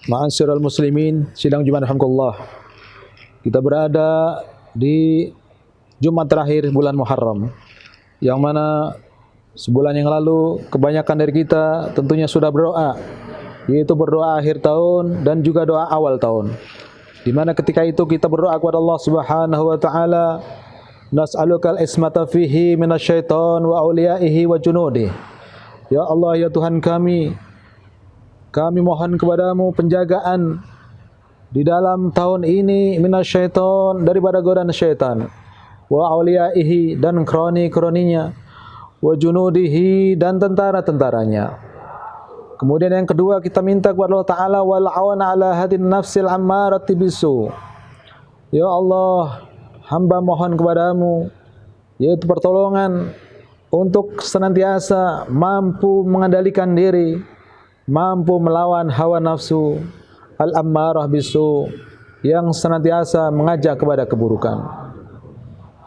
Ma'asyiral muslimin, sidang Jumat rahmatullah. Kita berada di Jumat terakhir bulan Muharram, yang mana sebulan yang lalu kebanyakan dari kita tentunya sudah berdoa, yaitu berdoa akhir tahun dan juga doa awal tahun. Di mana ketika itu kita berdoa kepada Allah Subhanahu wa taala, nas'alukal ismata fihi minasyaiton wa auliyaihi wa junudih. Ya Allah, ya Tuhan kami mohon kepadamu penjagaan di dalam tahun ini minasyaiton, daripada godaan syaitan, wa auliyaihi, dan kroni-kroninya, wa junudihi, dan tentara-tentaranya. Kemudian yang kedua, kita minta kepada Allah Ta'ala wal awana ala hadin nafsil ammarati bisu. Ya Allah, hamba mohon kepadamu yaitu pertolongan untuk senantiasa mampu mengendalikan diri, mampu melawan hawa nafsu al-ammarah bisu, yang senantiasa mengajak kepada keburukan.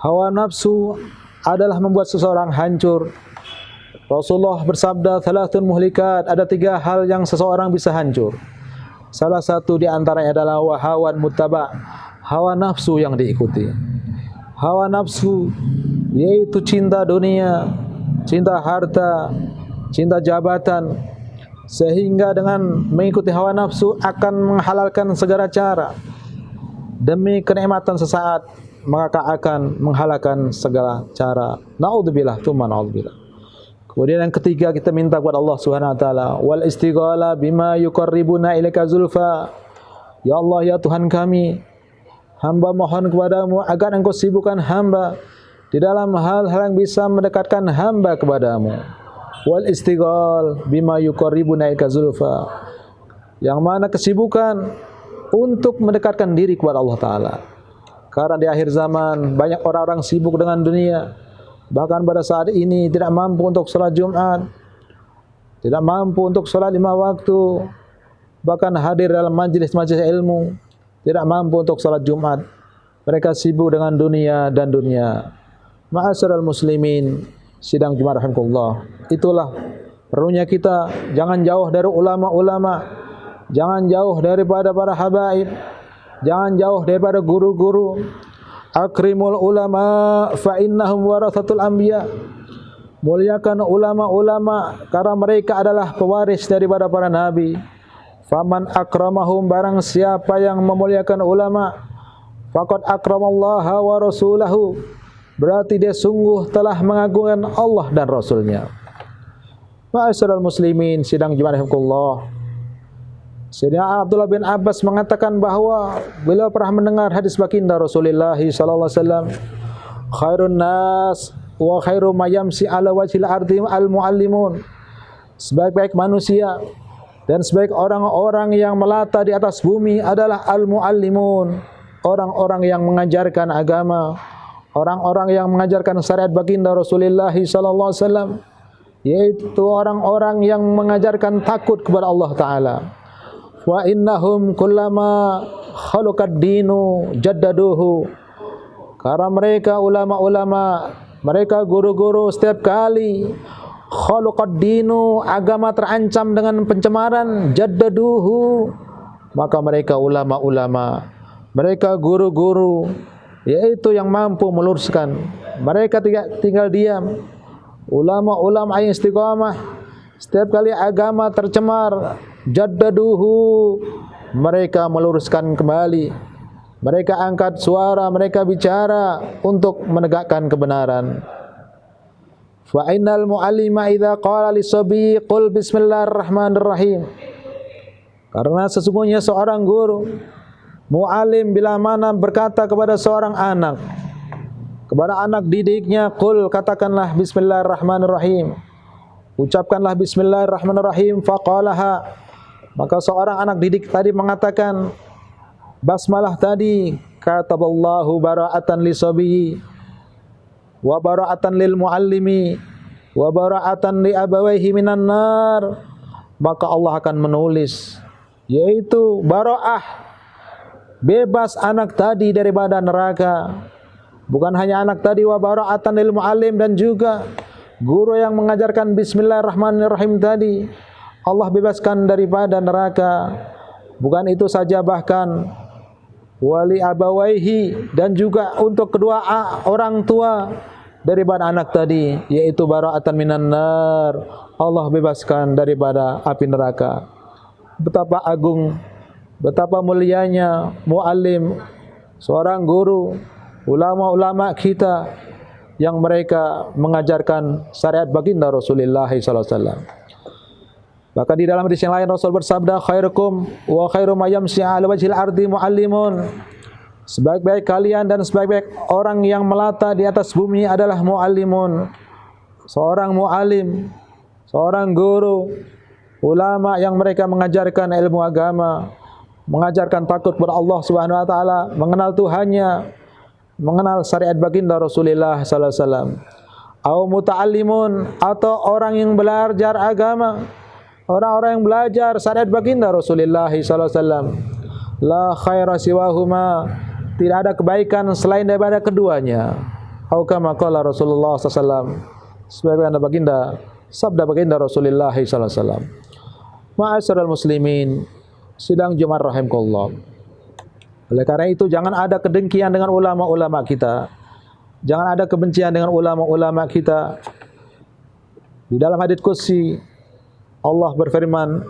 Hawa nafsu adalah membuat seseorang hancur. Rasulullah bersabda, thalathun muhlikat, ada 3 hal yang seseorang bisa hancur. Salah satu di antaranya adalah wahawan muttaba, hawa nafsu yang diikuti. Hawa nafsu yaitu cinta dunia, cinta harta, cinta jabatan, sehingga dengan mengikuti hawa nafsu akan menghalalkan segala cara demi kenikmatan sesaat, maka akan menghalalkan segala cara. Naudzubillah, tsumma naudzubillah. Kemudian yang ketiga, kita minta kepada Allah Subhanahu wa taala wal istighala bima yuqarribuna ilaika zulfa. Ya Allah, ya Tuhan kami, hamba mohon kepadamu agar Engkau sibukkan hamba di dalam hal-hal yang bisa mendekatkan hamba kepadamu. Wal istighal bima yuqarribuna ilaika zulfa, yang mana kesibukan untuk mendekatkan diri kepada Allah Ta'ala. Karena di akhir zaman banyak orang-orang sibuk dengan dunia, bahkan pada saat ini tidak mampu untuk salat Jumat, tidak mampu untuk salat 5 waktu, bahkan hadir dalam majlis-majlis ilmu, tidak mampu untuk salat Jumat. Mereka sibuk dengan dunia dan dunia. Ma'asyiral muslimin, sidang Jumat rahimahullah, itulah perlunya kita jangan jauh dari ulama-ulama, jangan jauh daripada para habaib, jangan jauh daripada guru-guru. Akrimul ulama fa innahum warathatul anbiya. Muliakan ulama-ulama karena mereka adalah pewaris daripada para nabi. Faman akramahum, barang siapa yang memuliakan ulama, faqad akramallaha wa rasulahu, berarti dia sungguh telah mengagungkan Allah dan Rasulnya. Ma'asyiral muslimin, sidang Jumat rahimahullah. Sayyidina Abdullah bin Abbas mengatakan bahwa beliau pernah mendengar hadis baginda Rasulullah sallallahu alaihi wasallam, khairun nas wa khairu ma yamsi ala wajhil ardi al-muallimun. Sebaik-baik manusia dan sebaik orang-orang yang melata di atas bumi adalah al-muallimun, orang-orang yang mengajarkan agama, orang-orang yang mengajarkan syariat baginda Rasulullah sallallahu alaihi wasallam, yaitu orang-orang yang mengajarkan takut kepada Allah Ta'ala. Wa innahum kullama khalaqad dinu jaddaduhu, karena mereka ulama-ulama, mereka guru-guru, setiap kali khalaqad dinu, agama terancam dengan pencemaran, jaddaduhu, maka mereka ulama-ulama, mereka guru-guru, yaitu yang mampu meluruskan. Mereka tidak tinggal diam. Ulama-ulama yang istiqamah, setiap kali agama tercemar, jaddaduhu, mereka meluruskan kembali. Mereka angkat suara, mereka bicara untuk menegakkan kebenaran. Fa innal muallima idza qala lisabi qul bismillahirrahmanirrahim, karena sesungguhnya seorang guru, muallim, bila mana berkata kepada seorang anak, kepada anak didiknya, qul, katakanlah bismillahirrahmanirrahim, ucapkanlah bismillahirrahmanirrahim, faqalaha, maka seorang anak didik tadi mengatakan basmalah tadi, kataballahu bara'atan lisabiyi wa bara'atan lil muallimi wa bara'atan li abawaihi minan nar, maka Allah akan menulis yaitu bara'ah, bebas anak tadi daripada neraka. Bukan hanya anak tadi, wa bara'atan lil muallim, dan juga guru yang mengajarkan bismillahirrahmanirrahim tadi, Allah bebaskan daripada neraka. Bukan itu saja, bahkan wali abawaihi, dan juga untuk kedua orang tua daripada anak tadi, yaitu bara'atan minan nar, Allah bebaskan daripada api neraka. Betapa agung, betapa mulianya muallim, seorang guru, ulama-ulama kita yang mereka mengajarkan syariat baginda Rasulullah sallallahu alaihi wasallam. Bahkan di dalam hadis yang lain Rasul bersabda, khairukum wa khairu ma yamshi 'ala wajhil ardi muallimun. Sebaik-baik kalian dan sebaik-baik orang yang melata di atas bumi adalah muallimun. Seorang muallim, seorang guru, ulama yang mereka mengajarkan ilmu agama, mengajarkan takut kepada Allah Subhanahu wa taala, mengenal Tuhannya, mengenal syariat baginda Rasulullah sallallahu alaihi wasallam. Au muta'allimun, atau orang yang belajar agama, orang-orang yang belajar syariat baginda Rasulullah sallallahu alaihi wasallam. La khaira siwahuma, tidak ada kebaikan selain daripada keduanya. Au kama qala Rasulullah sallallahu alaihi wasallam, sebagaimana baginda sabda baginda Rasulullah sallallahu alaihi wasallam. Ma'asyiral muslimin, sidang Jumat rahimakumullah. Oleh karena itu, jangan ada kedengkian dengan ulama-ulama kita. Jangan ada kebencian dengan ulama-ulama kita. Di dalam hadits qudsi, Allah berfirman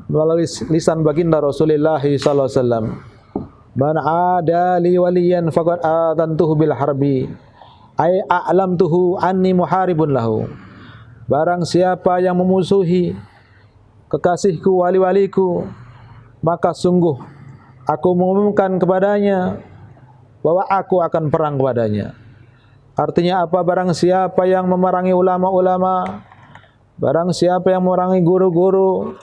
melalui lisan baginda Rasulullah sallallahu alaihi wasallam, "Man 'ada li waliyan faqad adantuhu bil harbi, ay a'lamtuhu anni muharibun lahu." Barang siapa yang memusuhi kekasihku, wali-waliku, maka sungguh aku mengumumkan kepadanya bahwa aku akan perang kepadanya. Artinya apa? Barang siapa yang memerangi ulama-ulama, barang siapa yang memerangi guru-guru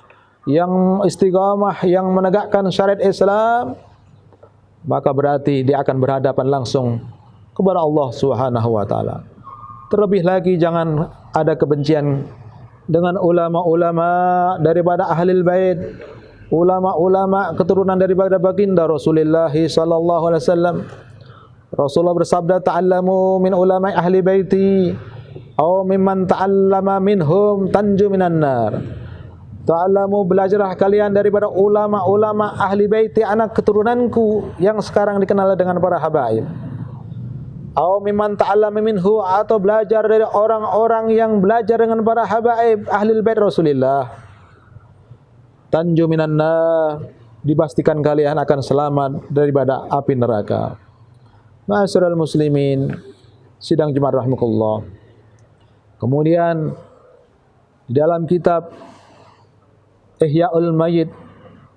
yang istiqamah, yang menegakkan syariat Islam, maka berarti dia akan berhadapan langsung kepada Allah Subhanahu wa taala. Terlebih lagi, jangan ada kebencian dengan ulama-ulama daripada ahlul bait, ulama-ulama keturunan daripada baginda Rasulullah sallallahu alaihi wasallam. Rasulullah bersabda, "Ta'allamu min ulama ahli baiti aw mimman ta'allama minhum tanju minan nar." Ta'allamu, belajarlah kalian daripada ulama-ulama ahli baiti, anak keturunanku yang sekarang dikenal dengan para habaib. Aw mimman ta'allama minhu, atau belajar dari orang-orang yang belajar dengan para habaib ahli bait Rasulullah. Tanju minan nar, dipastikan kalian akan selamat daripada api neraka. Ma'asyiral muslimin, sidang Jumat rahimakumullah. Kemudian di dalam kitab Ihya'ul Mayyit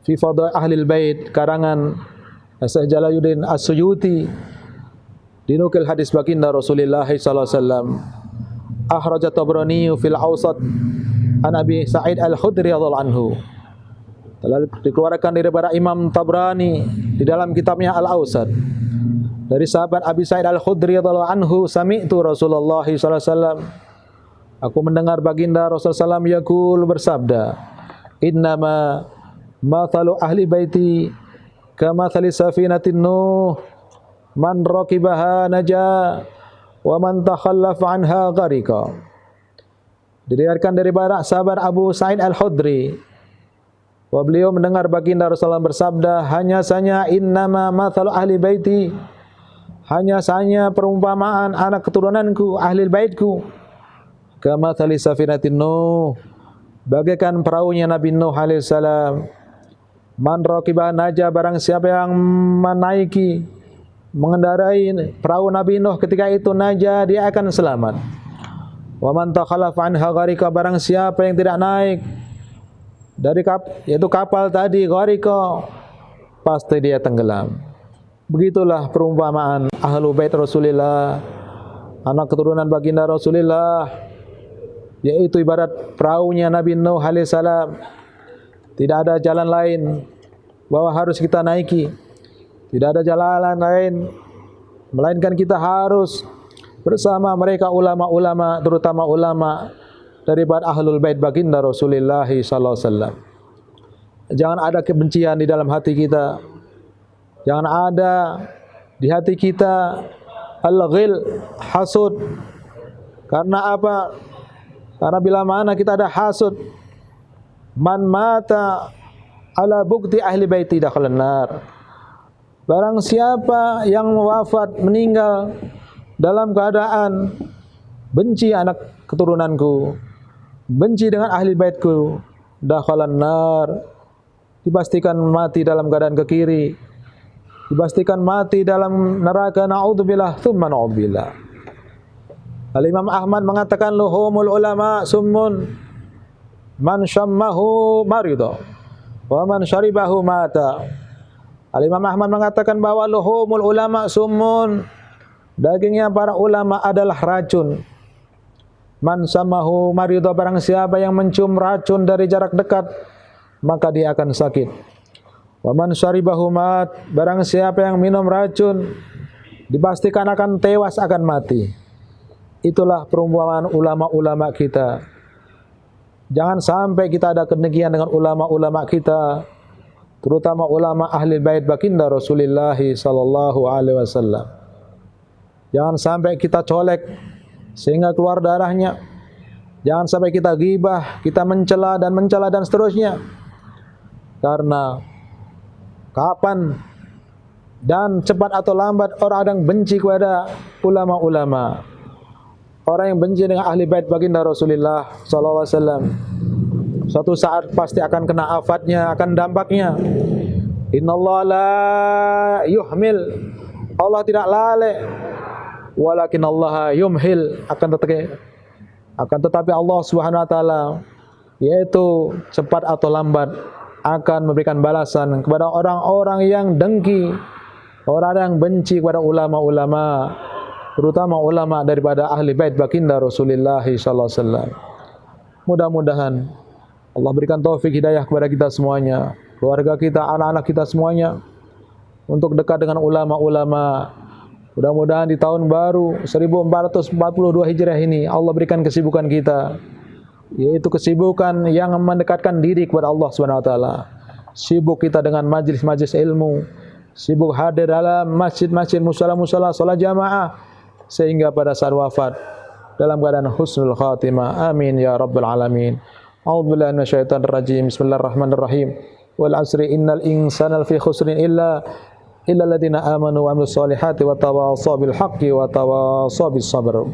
fi Fadha'il Ahlil Bait karangan Syekh Jalaluddin As-Suyuti, dinukil hadis baginda Rasulullah sallallahu alaihi wasallam, akhrajat Tabrani fil Awsat an Abi Sa'id Al-Khudri radhiyallahu anhu. Telah dikeluarkan daripada Imam Tabrani di dalam kitabnya Al-Awsat dari sahabat Abi Sa'id Al-Khudri radhiyallahu anhu, sami'tu Rasulullah sallallahu alaihi wasallam, aku mendengar baginda Rasulullah sallallahu yaqul, bersabda, innama mathalu ahli baiti kamathali safinatin nuh, man raqibaha naja wa man takhallafa anha gharika. Diriwayatkan daripada sahabat Abu Sa'id Al-Khudri, bahwa beliau mendengar baginda Rasulullah bersabda, hanya saja innama mathalu ahli baiti, hanya saja perumpamaan anak keturunanku, ahli baitku, kamathali safinatin nuh, bagaikan perahunya Nabi Nuh alaihissalam. Man raqiba naja, barang siapa yang menaiki, mengendarai perahu Nabi Nuh ketika itu, naja, dia akan selamat. Wa man takhalafa anha gharika, barang siapa yang tidak naik dari yaitu kapal tadi, gharika, pasti dia tenggelam. Begitulah perumpamaan ahlu bait Rasulullah, anak keturunan baginda Rasulullah, yaitu ibarat perahunya Nabi Nuh alaihissalam. Tidak ada jalan lain bahwa harus kita naiki, tidak ada jalan lain melainkan kita harus bersama mereka ulama-ulama, terutama ulama daripada ahlul bait baginda Rasulullah sallallahu alaihi wasallam. Jangan ada kebencian di dalam hati kita, jangan ada di hati kita al-ghil, hasud. Karena apa? Karena bila mana kita ada hasud, man mata ala bukti ahli baiti dakhalan nar. Barang siapa yang wafat meninggal dalam keadaan benci anak keturunanku, benci dengan ahli baitku, dakhalan nar, dipastikan mati dalam keadaan ke kiri, dipastikan mati dalam neraka, naudzubillah tsumma naudzubillah. Al-Imam Ahmad mengatakan luhumul ulama summun man syammahu marida wa man syaribahu mata. Al-Imam Ahmad mengatakan bahwa luhumul ulama summun, dagingnya para ulama adalah racun. Man syammahu marida, barang siapa yang mencium racun dari jarak dekat maka dia akan sakit. Wa man syaribahu mat, barang siapa yang minum racun dipastikan akan tewas, akan mati. Itulah perumpamaan ulama-ulama kita. Jangan sampai kita ada kedengkian dengan ulama-ulama kita, terutama ulama ahli bait baginda Rasulullah sallallahu alaihi wasallam. Jangan sampai kita colek sehingga keluar darahnya. Jangan sampai kita ghibah, kita mencela dan seterusnya. Karena kapan dan cepat atau lambat orang akan benci kepada ulama-ulama. Orang yang benci dengan ahli bait baginda Rasulullah sallallahu alaihi wasallam, suatu saat pasti akan kena afatnya, akan dampaknya. Innallaha la yuhmil, Allah tidak lalai, walakin Allah yumhil, akan tetapi Allah Subhanahu wa taala yaitu cepat atau lambat akan memberikan balasan kepada orang-orang yang dengki, orang yang benci kepada ulama-ulama, terutama ulama daripada ahli bait baginda Rasulullah sallallahu alaihi wasallam. Mudah-mudahan Allah berikan taufik hidayah kepada kita semuanya, keluarga kita, anak-anak kita semuanya, untuk dekat dengan ulama-ulama. Mudah-mudahan di tahun baru 1442 Hijriah ini Allah berikan kesibukan kita, yaitu kesibukan yang mendekatkan diri kepada Allah Subhanahu wa taala. Sibuk kita dengan majlis-majlis ilmu, sibuk hadir dalam masjid-masjid, musala-musala, salat jamaah, sehingga pada saat wafat dalam keadaan husnul khatimah. Amin ya rabbal alamin. A'udzubillahi minasyaitonir rajim. Bismillahirrahmanirrahim. Wal 'asri innal insana lafi khusrin illa alladziina aamanu wa 'amilus solihati wa tawassaw bil haqqi wa tawassaw bis sabr.